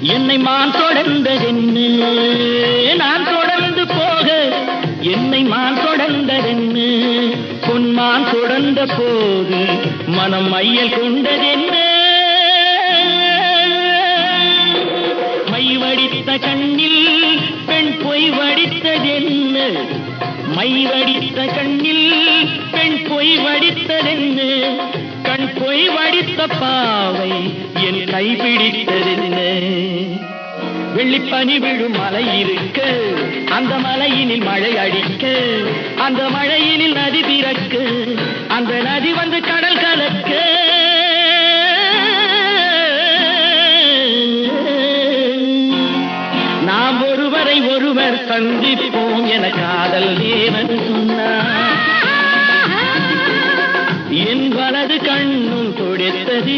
என்னை மான் தொடர்ந்ததென்னு நான் தொடர்ந்து போக என்னை மான் தொடர்ந்ததென்னு பொன்மான் தொடர்ந்த போது மனம் மையல் கொண்டதென்ன மை வடித்த கண்ணில் பெண் பொய் வடித்ததென்ன மை வடித்த கண்ணில் பெண் பொய் வடித்ததென்ன கண் பொய் வடித்த பாவை என் கைப்பிடித்ததென்ன வெள்ளிப்பனி விழும் மலை இருக்க அந்த மலையினில் மழை அடிக்க அந்த மழையினில் நதி பிறக்க அந்த நதி வந்து கடல் கலக்க நாம் ஒருவரை ஒருவர் சந்திப்ப